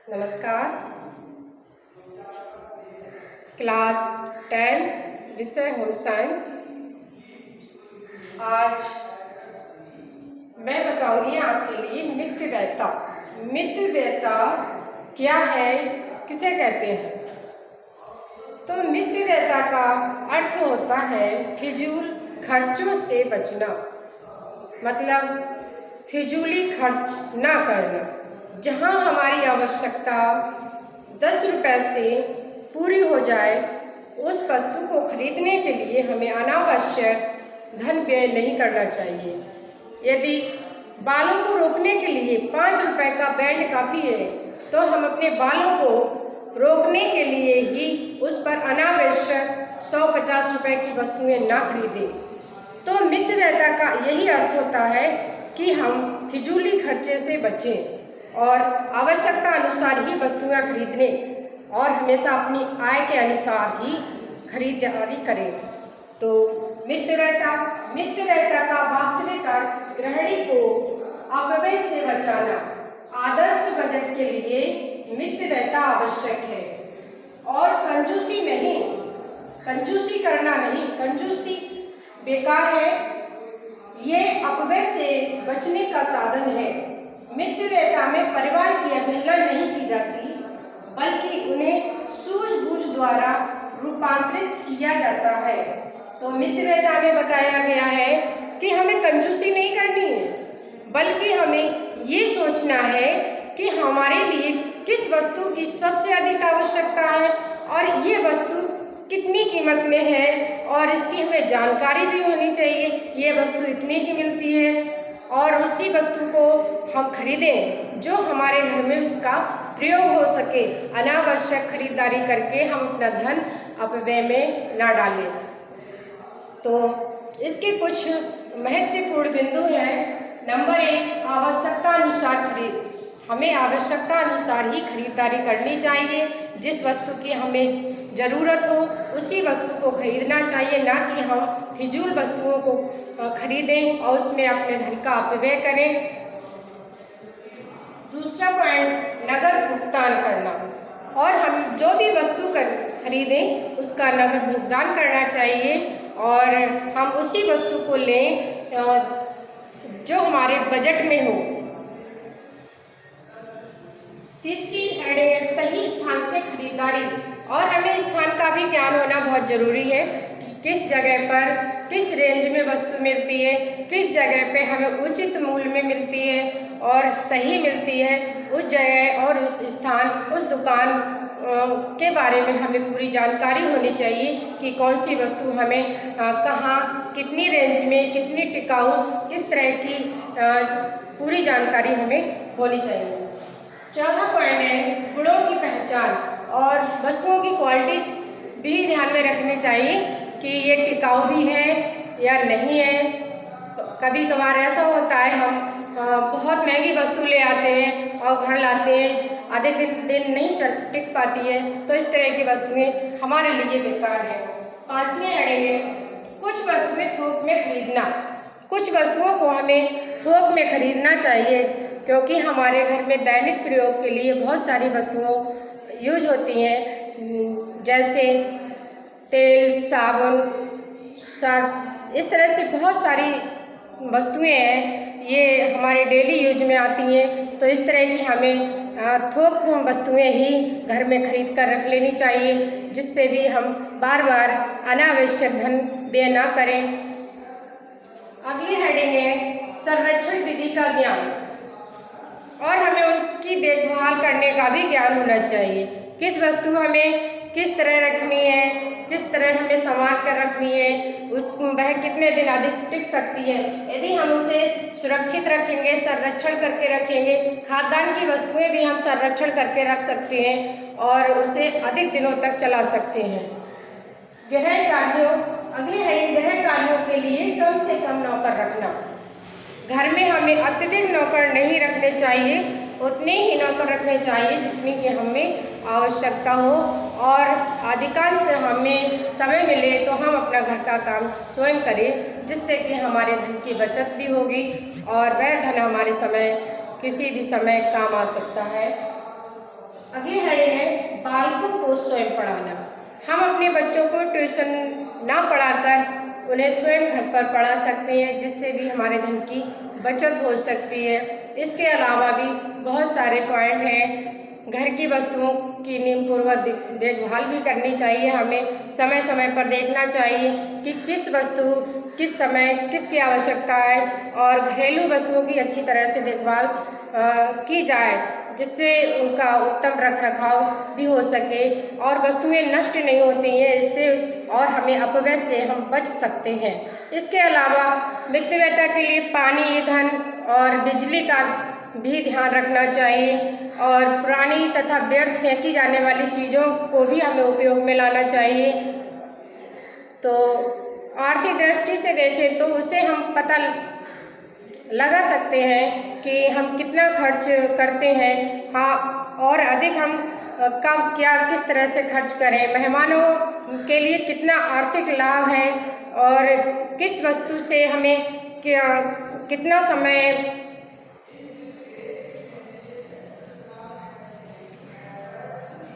नमस्कार। Class 10th विषय home science. आज मैं बताऊंगी आपके लिए मितव्ययिता। मितव्ययिता क्या है, किसे कहते हैं? तो मितव्ययिता का अर्थ होता है फिजूल खर्चों से बचना, मतलब फिजूली खर्च ना करना। जहाँ हमारी आवश्यकता 10 रुपये से पूरी हो जाए, उस वस्तु को खरीदने के लिए हमें अनावश्यक धन व्यय नहीं करना चाहिए। यदि बालों को रोकने के लिए 5 रुपये का बैंड काफ़ी है, तो हम अपने बालों को रोकने के लिए ही उस पर अनावश्यक 150 रुपये की वस्तुएं ना खरीदें। तो मितव्ययिता का यही अर्थ होता है कि हम फिजूली खर्चे से बचें और आवश्यकता अनुसार ही वस्तुएं खरीदने और हमेशा अपनी आय के अनुसार ही खरीदारी करें। तो मितव्ययिता का वास्तविक अर्थ गृहिणी को अपव्यय से बचाना। आदर्श बजट के लिए मितव्ययिता आवश्यक है और कंजूसी नहीं, कंजूसी करना नहीं, कंजूसी बेकार है। ये अपव्यय से बचने का साधन है। मितव्ययिता में परिवार की अवहेलना नहीं की जाती, बल्कि उन्हें सूझबूझ द्वारा रूपांतरित किया जाता है। तो मितव्ययिता में बताया गया है कि हमें कंजूसी नहीं करनी है, बल्कि हमें ये सोचना है कि हमारे लिए किस वस्तु की सबसे अधिक आवश्यकता है और ये वस्तु कितनी कीमत में है, और इसकी हमें जानकारी भी होनी चाहिए। ये वस्तु इतने की मिलती है और उसी वस्तु को हम खरीदें जो हमारे घर में उसका प्रयोग हो सके। अनावश्यक खरीदारी करके हम अपना धन अपव्यय में ना डालें। तो इसके कुछ महत्वपूर्ण बिंदु हैं। नंबर 1, आवश्यकता अनुसार खरीद। हमें आवश्यकता अनुसार ही खरीदारी करनी चाहिए। जिस वस्तु की हमें ज़रूरत हो उसी वस्तु को खरीदना चाहिए, ना कि हम फिजूल वस्तुओं को खरीदें और उसमें अपने धन का अपव्यय करें। दूसरा पॉइंट, नगद भुगतान करना। और हम जो भी वस्तु खरीदें उसका नगद भुगतान करना चाहिए और हम उसी वस्तु को लें जो हमारे बजट में हो। तीसरी हेडिंग है सही स्थान से खरीदारी। और हमें स्थान का भी ज्ञान होना बहुत ज़रूरी है कि किस जगह पर किस रेंज में वस्तु मिलती है, किस जगह पे हमें उचित मूल्य में मिलती है और सही मिलती है। उस जगह और उस स्थान, उस दुकान के बारे में हमें पूरी जानकारी होनी चाहिए कि कौन सी वस्तु हमें कहाँ, कितनी रेंज में, कितनी टिकाऊ, किस तरह की पूरी जानकारी हमें होनी चाहिए। चौथा पॉइंट है गुणों की पहचान। और वस्तुओं की क्वालिटी भी ध्यान में रखनी चाहिए कि ये टिकाऊ भी है या नहीं है। कभी कभार ऐसा होता है हम बहुत महंगी वस्तु ले आते हैं और घर लाते हैं, आधे दिन नहीं टिक पाती है, तो इस तरह की वस्तुएं हमारे लिए बेकार है। 5वीं हेडिंग है कुछ वस्तुएं थोक में खरीदना। कुछ वस्तुओं को हमें थोक में खरीदना चाहिए क्योंकि हमारे घर में दैनिक प्रयोग के लिए बहुत सारी वस्तुओं यूज होती हैं, जैसे तेल, साबुन, सर्फ, इस तरह से बहुत सारी वस्तुएं हैं, ये हमारे डेली यूज में आती हैं। तो इस तरह की हमें थोक वस्तुएं ही घर में खरीद कर रख लेनी चाहिए, जिससे भी हम बार बार अनावश्यक धन व्यय ना करें। अगली हेडिंग है संरक्षण विधि का ज्ञान। और हमें उनकी देखभाल करने का भी ज्ञान होना चाहिए। किस वस्तु हमें किस तरह रखनी है, किस तरह हमें संभाल कर रखनी है, वह कितने दिन अधिक टिक सकती है। यदि हम उसे सुरक्षित रखेंगे, संरक्षण करके रखेंगे, खाद्यान्न की वस्तुएं भी हम संरक्षण करके रख सकते हैं और उसे अधिक दिनों तक चला सकते हैं। गृह कार्यों, अगली हेडिंग गृह कार्यों के लिए कम से कम नौकर रखना। घर में हमें अत्यधिक नौकर नहीं रखने चाहिए, उतने ही नौकर रखने चाहिए जितनी कि हमें आवश्यकता हो, और अधिकांश हमें समय मिले तो हम अपना घर का काम स्वयं करें, जिससे कि हमारे धन की बचत भी होगी और वह धन हमारे किसी भी समय काम आ सकता है। को स्वयं पढ़ाना। हम अपने बच्चों को ट्यूशन ना पढ़ाकर उन्हें स्वयं घर पर पढ़ा सकते हैं, जिससे भी हमारे धन की बचत हो सकती है। इसके अलावा भी बहुत सारे पॉइंट हैं। घर की वस्तुओं की नियमपूर्वक देखभाल भी करनी चाहिए। हमें समय समय पर देखना चाहिए कि किस वस्तु किस समय किसकी आवश्यकता है, और घरेलू वस्तुओं की अच्छी तरह से देखभाल की जाए, जिससे उनका उत्तम रखरखाव भी हो सके और वस्तुएं नष्ट नहीं होती हैं। इससे और हमें अपव्यय से हम बच सकते हैं। इसके अलावा मितव्ययता के लिए पानी, ईंधन और बिजली का भी ध्यान रखना चाहिए, और पुरानी तथा व्यर्थ फेंकी जाने वाली चीज़ों को भी हमें उपयोग में लाना चाहिए। तो आर्थिक दृष्टि से देखें तो उसे हम पता लगा सकते हैं कि हम कितना खर्च करते हैं, हाँ, और अधिक हम कब क्या किस तरह से खर्च करें, मेहमानों के लिए कितना आर्थिक लाभ है, और किस वस्तु से हमें कितना समय